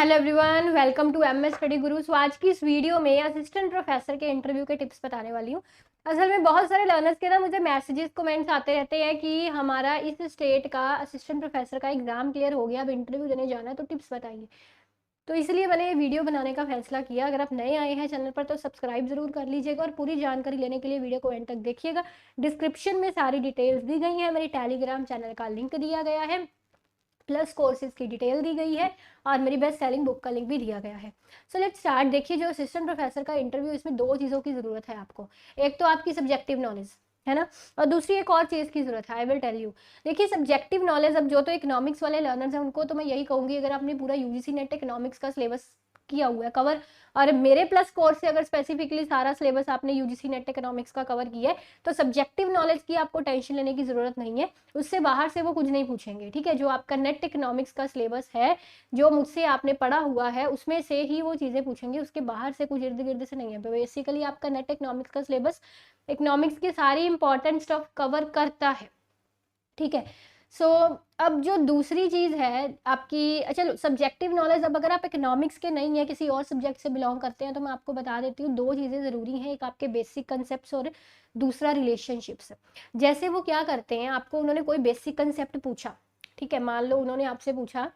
Hello everyone, welcome to MS study Guru. So आज की इस वीडियो में असिस्टेंट प्रोफेसर के इंटरव्यू के टिप्स बताने वाली हूँ। असल में बहुत सारे लर्नर्स के ना मुझे मैसेजेस कमेंट्स आते रहते हैं कि हमारा इस स्टेट का असिस्टेंट प्रोफेसर का एग्जाम क्लियर हो गया, अब इंटरव्यू देने जाना है, तो टिप्स बताइए। तो इसलिए मैंने ये वीडियो बनाने का फैसला किया। अगर आप नए आए हैं चैनल पर तो सब्सक्राइब जरूर कर लीजिएगा और पूरी जानकारी लेने के लिए वीडियो को एंड तक देखिएगा। डिस्क्रिप्शन में सारी डिटेल्स दी गई हैं, मेरी टेलीग्राम चैनल का लिंक दिया गया है, प्लस कोर्सेज की डिटेल दी गई है और मेरी बेस्ट सेलिंग बुक का लिंक भी दिया गया है। So let's start. देखिए, जो असिस्टेंट प्रोफेसर का इंटरव्यू, इसमें दो चीज़ों की ज़रूरत है आपको। एक तो आपकी सब्जेक्टिव नॉलेज है ना, और दूसरी एक और चीज़ की ज़रूरत है। I will tell you. देखिए, सब्जेक्टिव नॉलेज, अब जो तो इकोनॉमिक्स वाले लर्नर्स हैं उनको तो मैं यही कहूँगी, अगर आपने पूरा यूजीसी नेट इकोनॉमिक्स का सिलेबस किया हुआ है कवर, और मेरे प्लस कोर्स से अगर स्पेसिफिकली सारा सिलेबस आपने यूजीसी नेट इकोनॉमिक्स का कवर किया है, तो सब्जेक्टिव नॉलेज की आपको टेंशन लेने की ज़रूरत नहीं है। उससे बाहर से वो कुछ नहीं पूछेंगे, ठीक है। जो आपका नेट इकोनॉमिक्स का सिलेबस है, जो मुझसे आपने पढ़ा हुआ है, उसमें से ही वो चीज़ें पूछेंगे, उसके बाहर से कुछ इर्द गिर्द से नहीं है। बेसिकली आपका नेट इकोनॉमिक्स का सिलेबस इकोनॉमिक्स की सारी इंपॉर्टेंट स्टफ कवर करता है, ठीक है। सो अब जो दूसरी चीज़ है आपकी, चलो सब्जेक्टिव नॉलेज, अब अगर आप इकोनॉमिक्स के नहीं है, किसी और सब्जेक्ट से बिलोंग करते हैं, तो मैं आपको बता देती हूँ, दो चीज़ें ज़रूरी हैं। एक आपके बेसिक कंसेप्ट और दूसरा रिलेशनशिप्स। जैसे वो क्या करते हैं, आपको उन्होंने कोई बेसिक कंसेप्ट पूछा, ठीक है। मान लो उन्होंने आपसे पूछा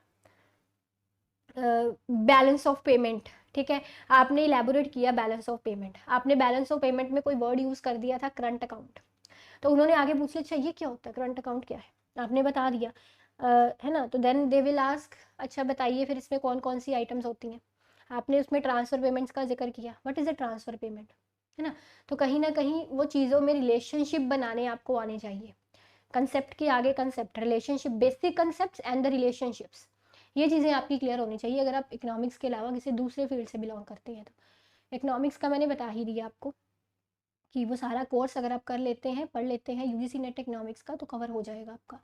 बैलेंस ऑफ पेमेंट, ठीक है। आपने इलेबोरेट किया बैलेंस ऑफ पेमेंट, आपने बैलेंस ऑफ पेमेंट में कोई वर्ड यूज़ कर दिया था करंट अकाउंट। तो उन्होंने आगे पूछ लिया, अच्छा ये क्या होता है, करंट अकाउंट क्या है, आपने बता दिया, है ना। तो देन दे विल आस्क, अच्छा बताइए फिर इसमें कौन कौन सी आइटम्स होती हैं। आपने उसमें ट्रांसफर पेमेंट्स का जिक्र किया, what is a transfer payment, है ना। तो कहीं ना कहीं वो चीज़ों में रिलेशनशिप बनाने आपको आने चाहिए। कंसेप्ट के आगे concept, relationship, basic concept and the relationships, ये चीज़ें आपकी क्लियर होनी चाहिए अगर आप इकोनॉमिक्स के अलावा किसी दूसरे फील्ड से बिलोंग करते हैं। तो इकोनॉमिक्स का मैंने बता ही दिया आपको कि वो सारा कोर्स अगर आप कर लेते हैं, पढ़ लेते हैं यूजीसी नेट इकोनॉमिक्स का, तो कवर हो जाएगा आपका।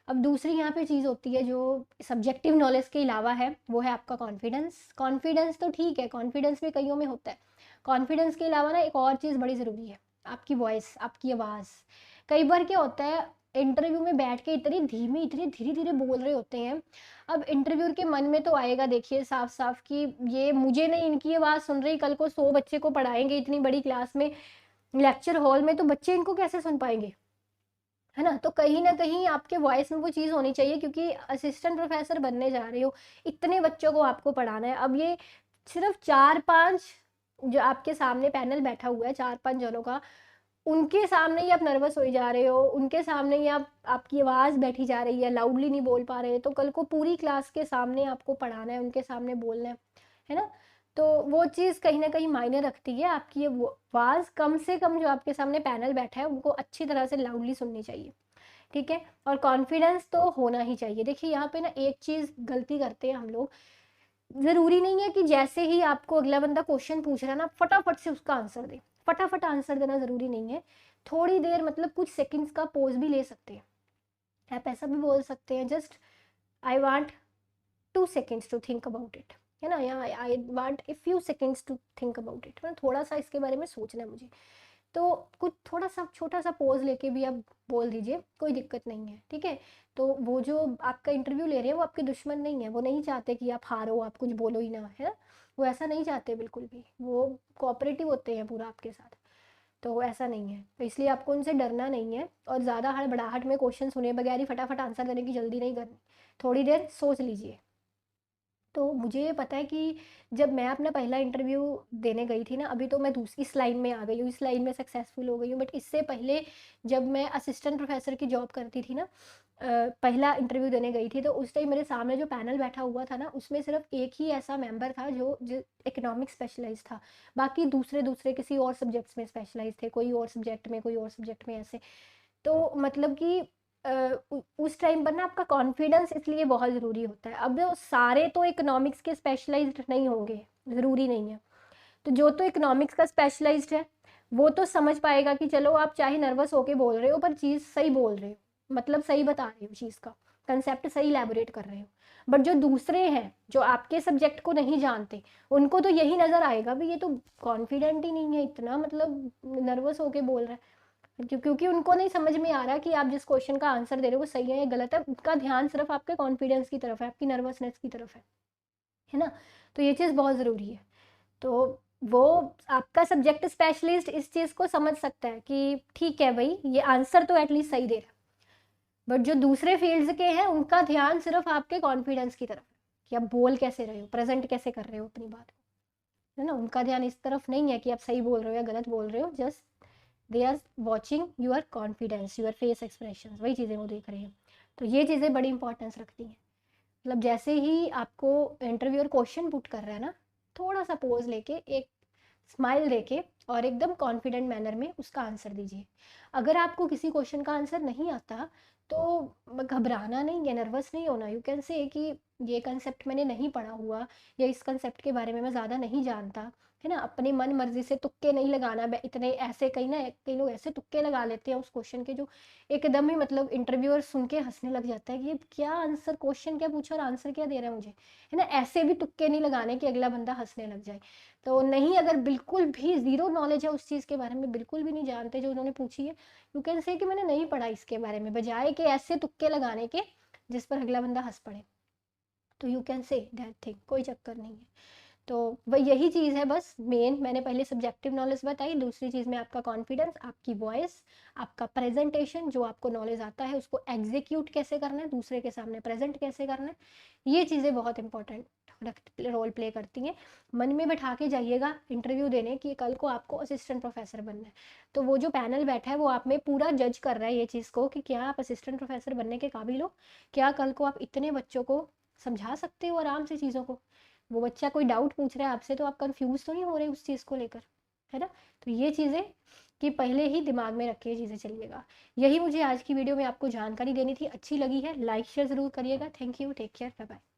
अब दूसरी यहाँ पे चीज़ होती है जो सब्जेक्टिव नॉलेज के अलावा है, वो है आपका कॉन्फिडेंस। कॉन्फिडेंस तो ठीक है, कॉन्फिडेंस भी कईयों में होता है। कॉन्फिडेंस के अलावा ना एक और चीज़ बड़ी ज़रूरी है, आपकी वॉइस, आपकी आवाज़। कई बार क्या होता है, इंटरव्यू में बैठ के इतनी धीमी, इतनी धीरे धीरे बोल रहे होते हैं। अब इंटरव्यूअर के मन में तो आएगा, देखिए साफ साफ, कि ये मुझे नहीं, इनकी आवाज़ सुन रही, कल को 100 बच्चे को पढ़ाएंगे इतनी बड़ी क्लास में, लेक्चर हॉल में, तो बच्चे इनको कैसे सुन पाएंगे, है ना। तो कहीं ना कहीं आपके वॉइस में वो चीज़ होनी चाहिए, क्योंकि असिस्टेंट प्रोफेसर बनने जा रहे हो, इतने बच्चों को आपको पढ़ाना है। अब ये सिर्फ 4-5 जो आपके सामने पैनल बैठा हुआ है, 4-5 जनों का, उनके सामने ही आप नर्वस हो जा रहे हो, उनके सामने ही आपकी आवाज़ बैठी जा रही है, लाउडली नहीं बोल पा रहे, तो कल को पूरी क्लास के सामने आपको पढ़ाना है, उनके सामने बोलना है ना। तो वो चीज़ कहीं ना कहीं मायने रखती है। आपकी ये आवाज़ कम से कम, जो आपके सामने पैनल बैठा है उनको अच्छी तरह से लाउडली सुननी चाहिए, ठीक है। और कॉन्फिडेंस तो होना ही चाहिए। देखिए यहाँ पे ना एक चीज़ गलती करते हैं हम लोग, ज़रूरी नहीं है कि जैसे ही आपको अगला बंदा क्वेश्चन पूछ रहा है ना, फटाफट से उसका आंसर दे। फटाफट आंसर देना ज़रूरी नहीं है, थोड़ी देर, मतलब कुछ सेकंड्स का पॉज भी ले सकते हैं। आप ऐसा भी बोल सकते हैं, just I want 2 seconds to think about it, है ना, या I want a few seconds to think about it, मतलब थोड़ा सा इसके बारे में सोचना है मुझे। तो कुछ थोड़ा सा छोटा सा पॉज लेके भी आप बोल दीजिए, कोई दिक्कत नहीं है, ठीक है। तो वो जो आपका इंटरव्यू ले रहे हैं वो आपके दुश्मन नहीं है, वो नहीं चाहते कि आप हारो, आप कुछ बोलो ही ना, है ना। वो ऐसा नहीं चाहते बिल्कुल भी, वो कोऑपरेटिव होते हैं पूरा आपके साथ। तो ऐसा नहीं है, तो इसलिए आपको उनसे डरना नहीं है, और ज़्यादा हड़बड़ाहट में क्वेश्चन सुने बगैर ही फटाफट आंसर देने की जल्दी नहीं करनी, थोड़ी देर सोच लीजिए। तो मुझे पता है कि जब मैं अपना पहला इंटरव्यू देने गई थी ना, अभी तो मैं दूसरी इस लाइन में आ गई हूँ, इस लाइन में सक्सेसफुल हो गई हूँ, बट इससे पहले जब मैं असिस्टेंट प्रोफेसर की जॉब करती थी ना, पहला इंटरव्यू देने गई थी, तो उस टाइम मेरे सामने जो पैनल बैठा हुआ था ना, उसमें सिर्फ एक ही ऐसा मेंबर था जो इकोनॉमिक स्पेशलाइज था। बाकी दूसरे दूसरे किसी और सब्जेक्ट्स में स्पेशलाइज थे, कोई और सब्जेक्ट में, कोई और सब्जेक्ट में, ऐसे। तो मतलब कि उस टाइम पर ना आपका कॉन्फिडेंस इसलिए बहुत ज़रूरी होता है। अब जो सारे तो इकोनॉमिक्स के स्पेशलाइज्ड नहीं होंगे, ज़रूरी नहीं है। तो जो तो इकोनॉमिक्स का स्पेशलाइज्ड है, वो तो समझ पाएगा कि चलो आप चाहे नर्वस होके बोल रहे हो पर चीज़ सही बोल रहे हो, मतलब सही बता रहे हो, चीज़ का कंसेप्ट सही इलेबोरेट कर रहे हो। बट जो दूसरे हैं, जो आपके सब्जेक्ट को नहीं जानते, उनको तो यही नज़र आएगा भी, ये तो कॉन्फिडेंट ही नहीं है इतना, मतलब नर्वस होके बोल रहा है। क्योंकि उनको नहीं समझ में आ रहा कि आप जिस क्वेश्चन का आंसर दे रहे हो वो सही है या गलत है, उनका ध्यान सिर्फ आपके कॉन्फिडेंस की तरफ है, आपकी नर्वसनेस की तरफ है। है ना। तो ये चीज़ बहुत ज़रूरी है। तो वो आपका सब्जेक्ट स्पेशलिस्ट इस चीज़ को समझ सकता है कि ठीक है भाई, ये आंसर तो एटलीस्ट सही दे रहा है, बट जो दूसरे फील्ड्स के हैं उनका ध्यान सिर्फ आपके कॉन्फिडेंस की तरफ है कि आप बोल कैसे रहे हो, प्रेजेंट कैसे कर रहे हो अपनी बात को, है ना। उनका ध्यान इस तरफ नहीं है कि आप सही बोल रहे हो या गलत बोल रहे हो, just they are watching your confidence, your face expression, वही चीज़ें वो देख रहे हैं। तो ये चीज़ें बड़ी इंपॉर्टेंस रखती हैं। मतलब जैसे ही आपको इंटरव्यूअर क्वेश्चन पुट कर रहा है ना, थोड़ा सा पोज लेके, एक स्माइल देके और एकदम कॉन्फिडेंट मैनर में उसका आंसर दीजिए। अगर आपको किसी क्वेश्चन का आंसर नहीं आता तो घबराना नहीं है, नर्वस नहीं होना। यू कैन से कि ये कंसेप्ट मैंने नहीं पढ़ा हुआ, या इस कंसेप्ट के बारे में मैं ज़्यादा नहीं जानता, है ना। अपनी मन मर्जी से तुक्के नहीं लगाना। इतने ऐसे कई लोग ऐसे तुक्के लगा लेते हैं उस क्वेश्चन के, जो एकदम ही मतलब इंटरव्यूअर सुन के हंसने लग जाता है कि ये क्या आंसर, क्वेश्चन क्या पूछा और आंसर क्या दे रहा है मुझे, है ना। ऐसे भी तुक्के नहीं लगाने कि अगला बंदा हंसने लग जाए। तो नहीं, अगर बिल्कुल भी ज़ीरो नॉलेज है उस चीज़ के बारे में, बिल्कुल भी नहीं जानते जो उन्होंने पूछी है, यू कैन से कि मैंने नहीं पढ़ा इसके बारे में, बजाय कि ऐसे तुक्के लगाने के जिस पर अगला बंदा हंस पड़े। तो you can say that thing, कोई चक्कर नहीं है। तो वही यही चीज़ है बस मेन। मैंने पहले सब्जेक्टिव नॉलेज बताई, दूसरी चीज़ में आपका कॉन्फिडेंस, आपकी वॉइस, आपका प्रेजेंटेशन, जो आपको नॉलेज आता है उसको एग्जीक्यूट कैसे करना है, दूसरे के सामने प्रेजेंट कैसे करना है, ये चीज़ें बहुत इंपॉर्टेंट रोल प्ले करती हैं। मन में बैठा के जाइएगा इंटरव्यू देने कि कल को आपको असिस्टेंट प्रोफेसर बनना है, तो वो जो पैनल बैठा है वो आप में पूरा जज कर रहा है ये चीज़ को कि क्या आप असिस्टेंट प्रोफेसर बनने के काबिल हो, क्या कल को आप इतने बच्चों को समझा सकते हो आराम से चीज़ों को। वो बच्चा कोई डाउट पूछ रहा है आपसे तो आप कंफ्यूज तो नहीं हो रहे उस चीज़ को लेकर, है ना। तो ये चीज़ें कि पहले ही दिमाग में रख के चीज़ें चलिएगा। यही मुझे आज की वीडियो में आपको जानकारी देनी थी। अच्छी लगी है लाइक शेयर ज़रूर करिएगा। Thank you, take care, bye bye.